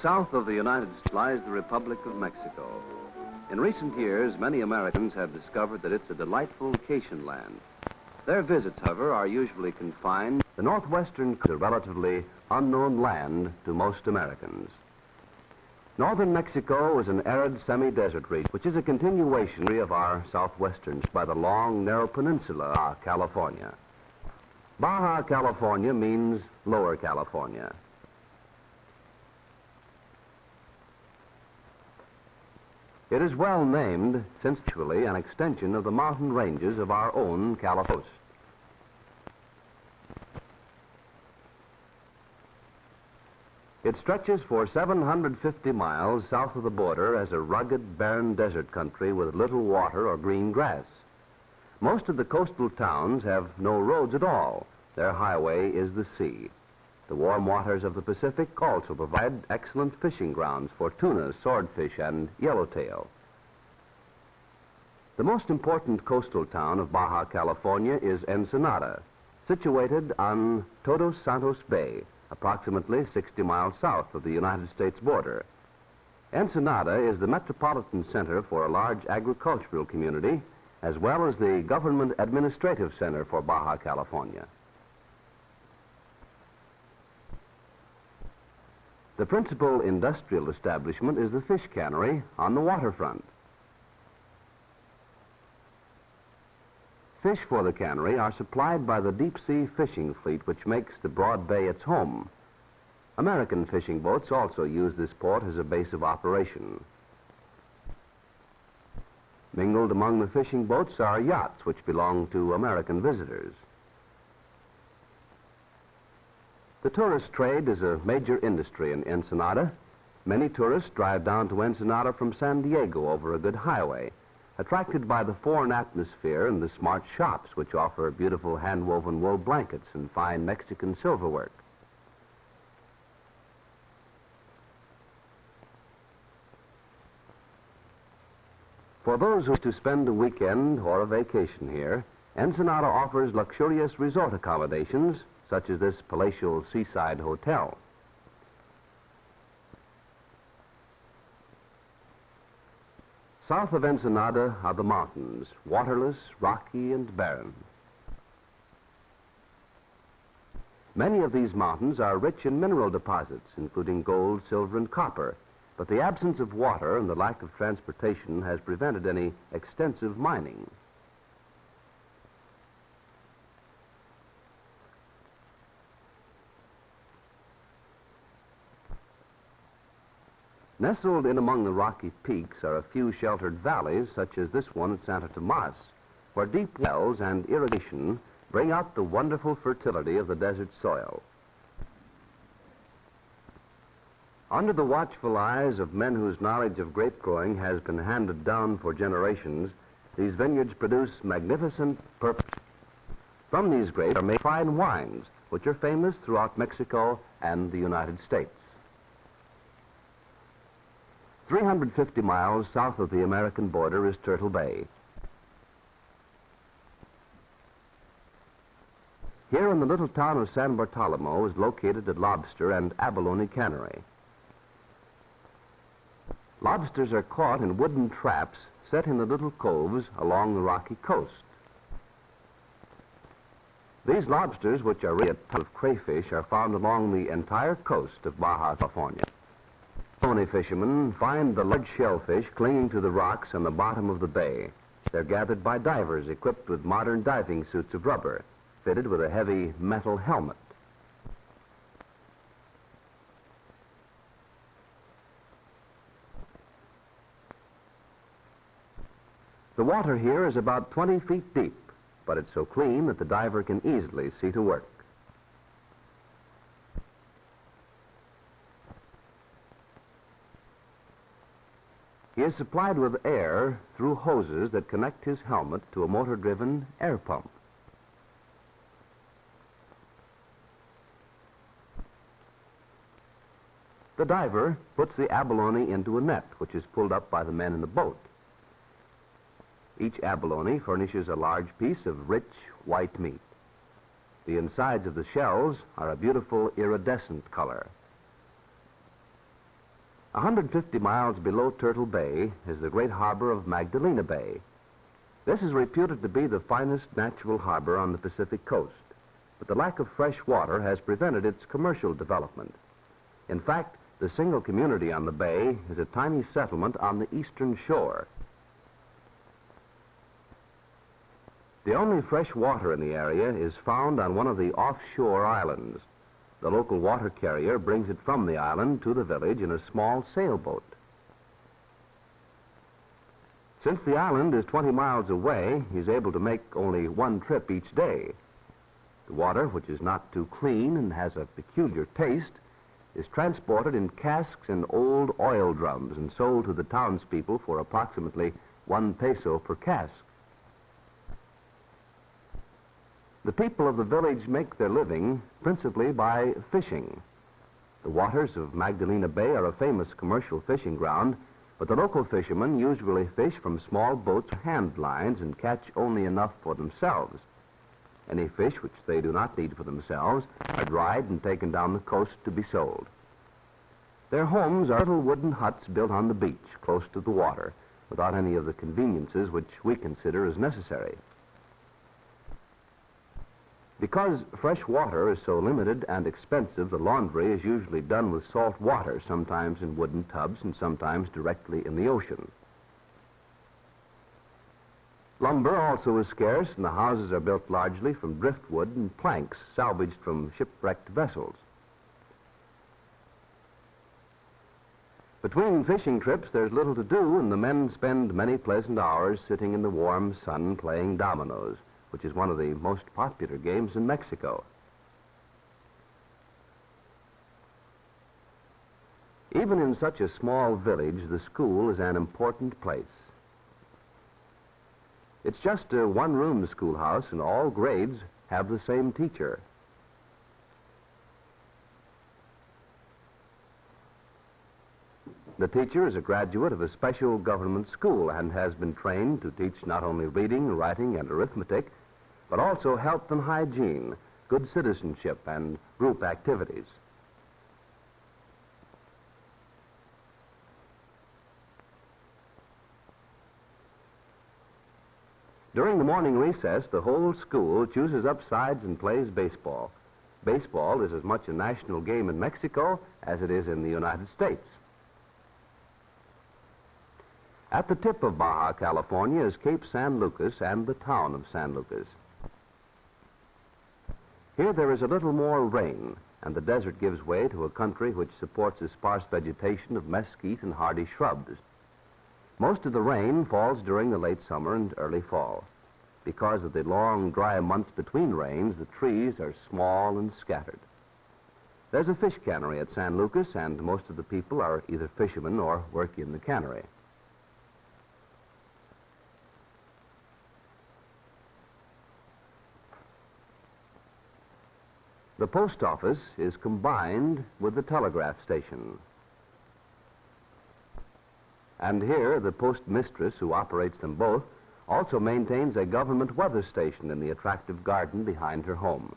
south of the United States lies the Republic of Mexico. In recent years, many Americans have discovered that it's a delightful vacation land. Their visits, however, are usually confined. The northwestern is a relatively unknown land to most Americans. Northern Mexico is an arid semi-desert region, which is a continuation of our southwestern by the long, narrow peninsula of California. Baja California means Lower California. It is well named, since actually an extension of the mountain ranges of our own California. It stretches for 750 miles south of the border as a rugged, barren desert country with little water or green grass. Most of the coastal towns have no roads at all. Their highway is the sea. The warm waters of the Pacific also provide excellent fishing grounds for tuna, swordfish, and yellowtail. The most important coastal town of Baja California is Ensenada, situated on Todos Santos Bay, approximately 60 miles south of the United States border. Ensenada is the metropolitan center for a large agricultural community, as well as the government administrative center for Baja California. The principal industrial establishment is the fish cannery on the waterfront. Fish for the cannery are supplied by the deep-sea fishing fleet, which makes the broad bay its home. American fishing boats also use this port as a base of operation. Mingled among the fishing boats are yachts, which belong to American visitors. The tourist trade is a major industry in Ensenada. Many tourists drive down to Ensenada from San Diego over a good highway, attracted by the foreign atmosphere and the smart shops which offer beautiful hand-woven wool blankets and fine Mexican silverwork. For those who wish to spend a weekend or a vacation here, Ensenada offers luxurious resort accommodations, such as this palatial seaside hotel. South of Ensenada are the mountains, waterless, rocky, and barren. Many of these mountains are rich in mineral deposits, including gold, silver, and copper, but the absence of water and the lack of transportation has prevented any extensive mining. Nestled in among the rocky peaks are a few sheltered valleys, such as this one at Santo Tomás, where deep wells and irrigation bring out the wonderful fertility of the desert soil. Under the watchful eyes of men whose knowledge of grape growing has been handed down for generations, these vineyards produce magnificent purpose. From these grapes are made fine wines, which are famous throughout Mexico and the United States. 350 miles south of the American border is Turtle Bay. Here in the little town of San Bartolomé is located a lobster and abalone cannery. Lobsters are caught in wooden traps set in the little coves along the rocky coast. These lobsters, which are really a type of crayfish, are found along the entire coast of Baja California. Abalone fishermen find the large shellfish clinging to the rocks on the bottom of the bay. They're gathered by divers equipped with modern diving suits of rubber, fitted with a heavy metal helmet. The water here is about 20 feet deep, but it's so clean that the diver can easily see to work. He is supplied with air through hoses that connect his helmet to a motor-driven air pump. The diver puts the abalone into a net, which is pulled up by the men in the boat. Each abalone furnishes a large piece of rich white meat. The insides of the shells are a beautiful iridescent color. 150 miles below Turtle Bay is the great harbor of Magdalena Bay. This is reputed to be the finest natural harbor on the Pacific coast, but the lack of fresh water has prevented its commercial development. In fact, the single community on the bay is a tiny settlement on the eastern shore. The only fresh water in the area is found on one of the offshore islands. The local water carrier brings it from the island to the village in a small sailboat. Since the island is 20 miles away, he's able to make only one trip each day. The water, which is not too clean and has a peculiar taste, is transported in casks and old oil drums and sold to the townspeople for approximately 1 peso per cask. The people of the village make their living principally by fishing. The waters of Magdalena Bay are a famous commercial fishing ground, but the local fishermen usually fish from small boats or hand lines and catch only enough for themselves. Any fish which they do not need for themselves are dried and taken down the coast to be sold. Their homes are little wooden huts built on the beach, close to the water, without any of the conveniences which we consider as necessary. Because fresh water is so limited and expensive, the laundry is usually done with salt water, sometimes in wooden tubs and sometimes directly in the ocean. Lumber also is scarce, and the houses are built largely from driftwood and planks salvaged from shipwrecked vessels. Between fishing trips, there's little to do, and the men spend many pleasant hours sitting in the warm sun playing dominoes, which is one of the most popular games in Mexico. Even in such a small village, the school is an important place. It's just a one-room schoolhouse, and all grades have the same teacher. The teacher is a graduate of a special government school and has been trained to teach not only reading, writing, and arithmetic, but also health and hygiene, good citizenship, and group activities. During the morning recess, the whole school chooses up sides and plays baseball. Baseball is as much a national game in Mexico as it is in the United States. At the tip of Baja, California, is Cape San Lucas and the town of San Lucas. Here there is a little more rain, and the desert gives way to a country which supports a sparse vegetation of mesquite and hardy shrubs. Most of the rain falls during the late summer and early fall. Because of the long, dry months between rains, the trees are small and scattered. There's a fish cannery at San Lucas, and most of the people are either fishermen or work in the cannery. The post office is combined with the telegraph station. And here, the postmistress, who operates them both, also maintains a government weather station in the attractive garden behind her home.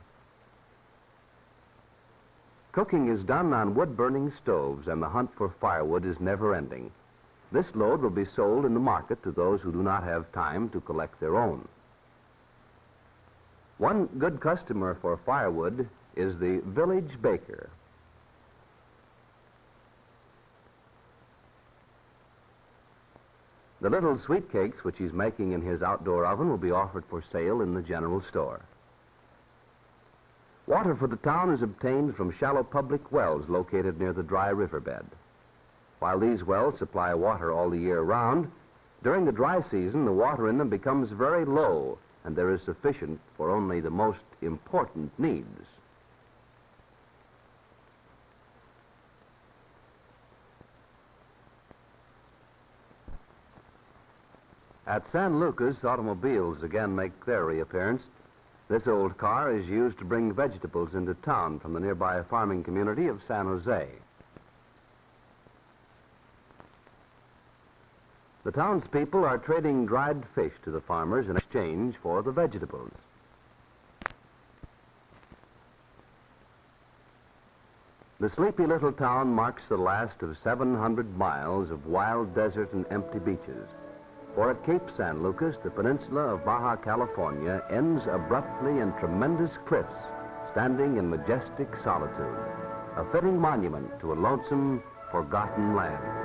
Cooking is done on wood-burning stoves, and the hunt for firewood is never-ending. This load will be sold in the market to those who do not have time to collect their own. One good customer for firewood is the village baker. The little sweet cakes which he's making in his outdoor oven will be offered for sale in the general store. Water for the town is obtained from shallow public wells located near the dry riverbed. While these wells supply water all the year round, during the dry season the water in them becomes very low, and there is sufficient for only the most important needs. At San Lucas, automobiles again make their reappearance. This old car is used to bring vegetables into town from the nearby farming community of San Jose. The townspeople are trading dried fish to the farmers in exchange for the vegetables. The sleepy little town marks the last of 700 miles of wild desert and empty beaches. For at Cape San Lucas, the peninsula of Baja, California, ends abruptly in tremendous cliffs, standing in majestic solitude, a fitting monument to a lonesome, forgotten land.